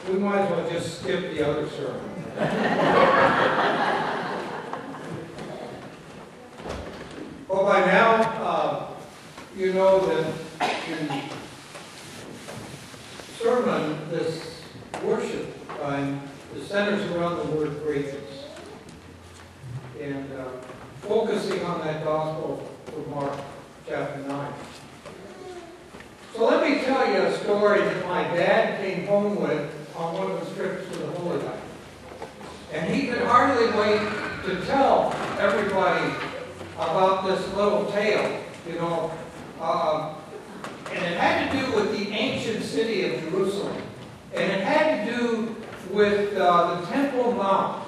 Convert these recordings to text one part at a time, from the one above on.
We might as well just skip the other sermon. Well, by now, you know that the sermon, this worship time, centers around the word greatness. And focusing on that gospel from Mark chapter 9. So let me tell you a story that my dad came home with on one of the trips to the Holy Land. And he could hardly wait to tell everybody about this little tale, you know. And it had to do with the ancient city of Jerusalem. And it had to do with the Temple Mount,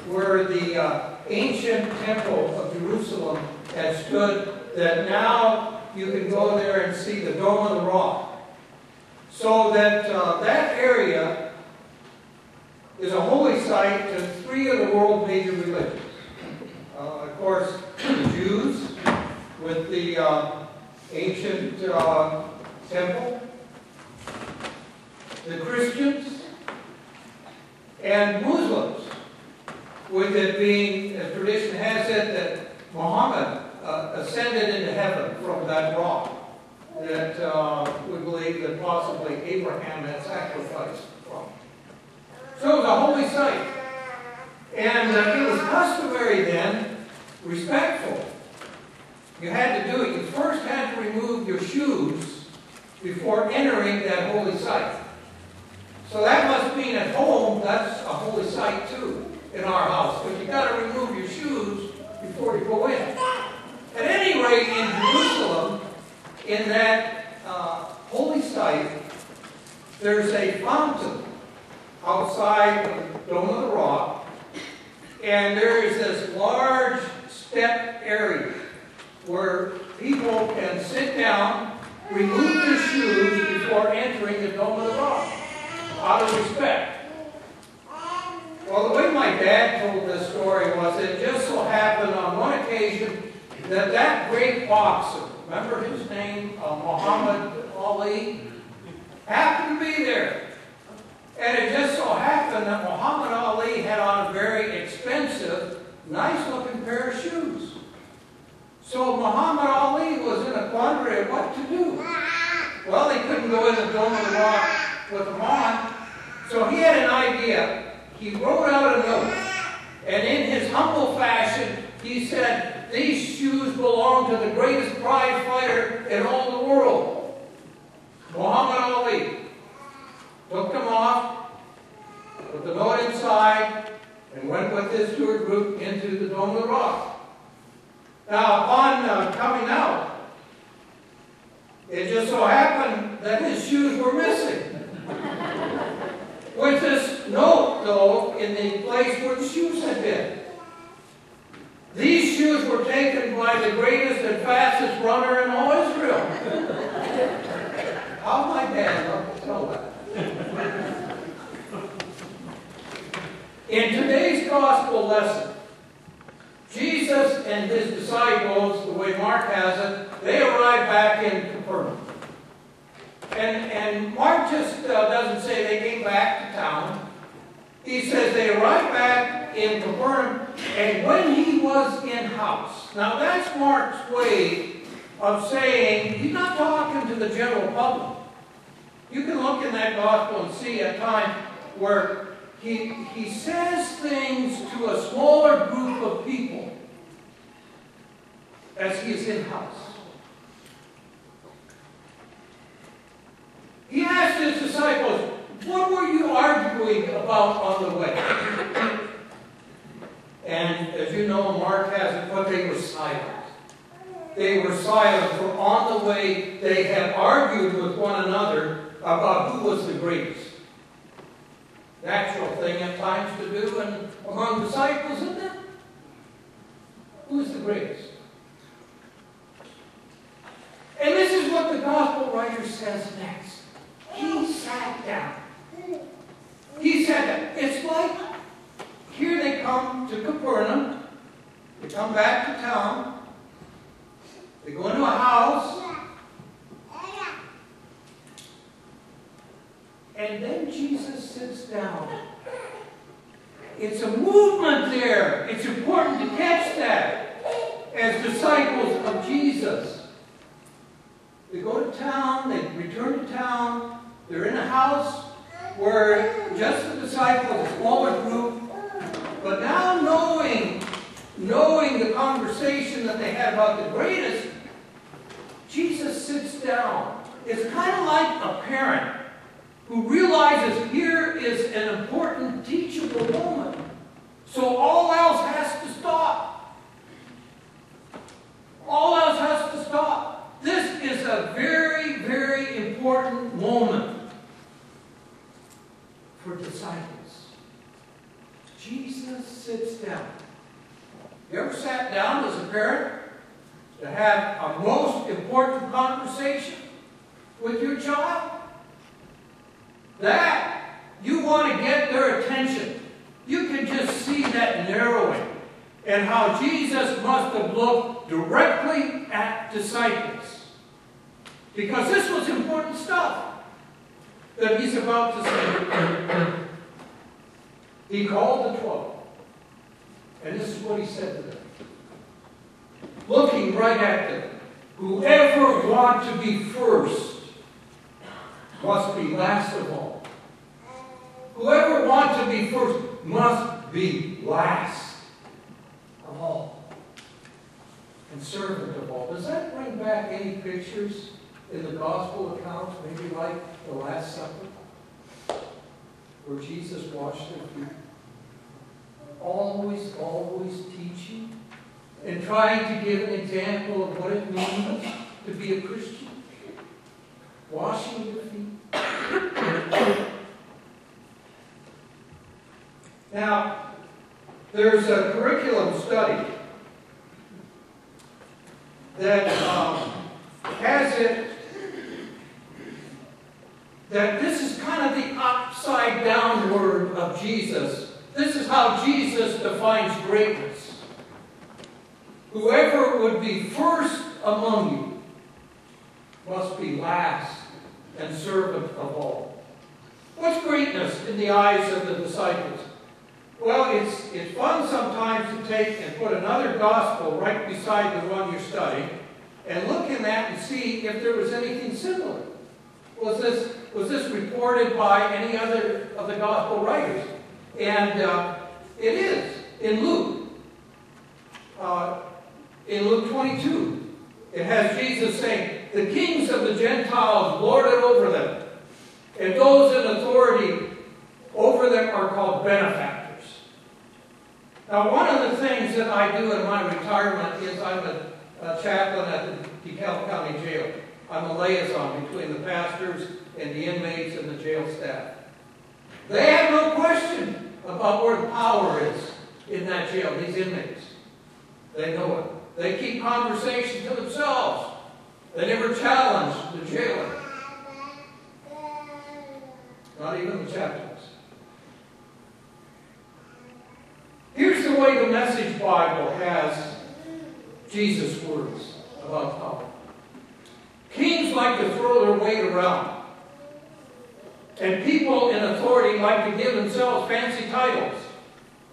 where the ancient temple of Jerusalem had stood, that now you can go there and see the Dome of the Rock. So that that area is a holy site to three of the world's major religions. Of course, the Jews with the ancient temple, the Christians, and Muslims, with it being, as tradition has it, that Muhammad ascended into heaven from that rock that we believe that possibly Abraham had sacrificed from. So it was a holy site. And it was customary then, respectful. You had to do it. You first had to remove your shoes before entering that holy site. So that must mean at home, that's a holy site too, in our house. But you got to remove your shoes before you go in. At any rate, in Jerusalem, in that holy site, there's a fountain outside the Dome of the Rock, and there is this large step area where people can sit down, remove their shoes before entering the Dome of the Rock, out of respect. Well, the way my dad told this story was it just so happened on one occasion that great boxer, remember his name, Muhammad Ali, happened to be there. And it just so happened that Muhammad Ali had on a very expensive, nice-looking pair of shoes. So Muhammad Ali was in a quandary of what to do. Well, he couldn't go in the Dome of the Rock with them on, so he had an idea. He wrote out a note, and in his humble fashion, he said, "These shoes belong to the greatest prize fighter in all the world, Muhammad Ali." Took them off, put the note inside, and went with his tour group into the Dome of the Rock. Now, upon coming out, it just so happened that his shoes were missing. With this note, though, in the place where the shoes had been. These shoes were taken by the greatest and fastest runner in all Israel. How my dad loved to tell that. In today's gospel lesson, Jesus and his disciples, the way Mark has it, they arrived back in Capernaum. And Mark just doesn't say they came back to town. He says they arrived back in Capernaum, and when he was in house. Now that's Mark's way of saying he's not talking to the general public. You can look in that gospel and see at times where he says things to a smaller group of people as he is in house. He asked his disciples, "What were you arguing about on the way?" And as you know, Mark has it, but they were silent. They were silent, for on the way they had argued with one another about who was the greatest. Natural thing at times to do, and among disciples, isn't it? Who's the greatest? And this is what the gospel writer says next. He sat down. He sat down. It's like, here they come to Capernaum. They come back to town. They go into a house. And then Jesus sits down. It's a movement there. It's important to catch that as disciples of Jesus. They go to town, they return to town, they're in a house where just the disciples, a smaller group, but now knowing the conversation that they had about the greatest, Jesus sits down. It's kind of like a parent who realizes here is an important teachable moment. So all else has to stop. All else has to stop. This is a very, very important moment for disciples. Jesus sits down. You ever sat down as a parent to have a most important conversation with your child? That you want to get their attention. You can just see that narrowing and how Jesus must have looked directly at disciples. Because this was important stuff that he's about to say. He called the 12. And this is what he said to them. Looking right at them. Whoever wants to be first must be last of all. Whoever wants to be first must be last of all. And servant of all. Does that bring back any pictures in the gospel accounts? Maybe like the Last Supper? Where Jesus washed their feet. Always, always teaching and trying to give an example of what it means to be a Christian. Washing your feet. Now, there's a curriculum study that has it that this is kind of the upside down word of Jesus. This is how Jesus defines greatness. Whoever would be first among you must be last and servant of all. What's greatness in the eyes of the disciples? Well, it's fun sometimes to take and put another gospel right beside the one you're studying and look in that and see if there was anything similar. Was this reported by any other of the gospel writers? And it is in Luke. In Luke 22, it has Jesus saying, "The kings of the Gentiles lord it over them, and those in authority over them are called benefactors." Now, one of the things that I do in my retirement is I'm a chaplain at the DeKalb County Jail. I'm a liaison between the pastors and the inmates and the jail staff. They have no question about where the power is in that jail, these inmates. They know it. They keep conversation to themselves. They never challenge the jailer. Not even the chaplains. Here's the way the Message Bible has Jesus' words about power. Kings like to throw their weight around. And people in authority like to give themselves fancy titles.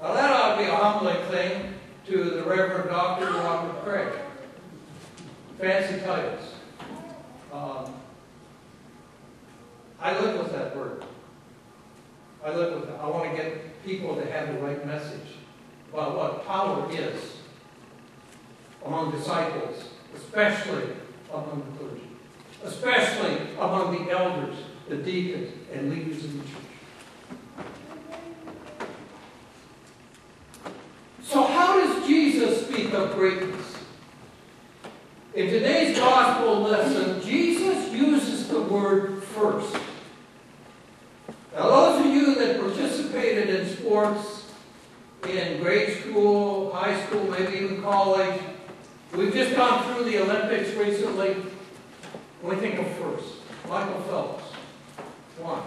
Now that ought to be a humbling thing to the Reverend Dr. Robert Craig. Fancy titles. I live with that word. I live with that. I want to get people to have the right message about what power is among disciples, especially among the clergy, especially among the elders, the deacons, and leaders in the church. So how does Jesus speak of greatness? In today's gospel lesson, Jesus uses the word first. Now those of you that participated in sports in grade school, high school, maybe even college, we've just gone through the Olympics recently. We think of first. Michael Phelps. One.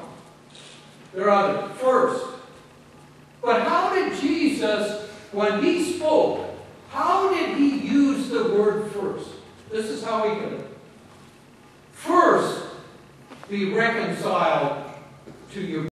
There are others. First. But how did Jesus, when he spoke, how did he use the word first? This is how he did it. First, be reconciled to your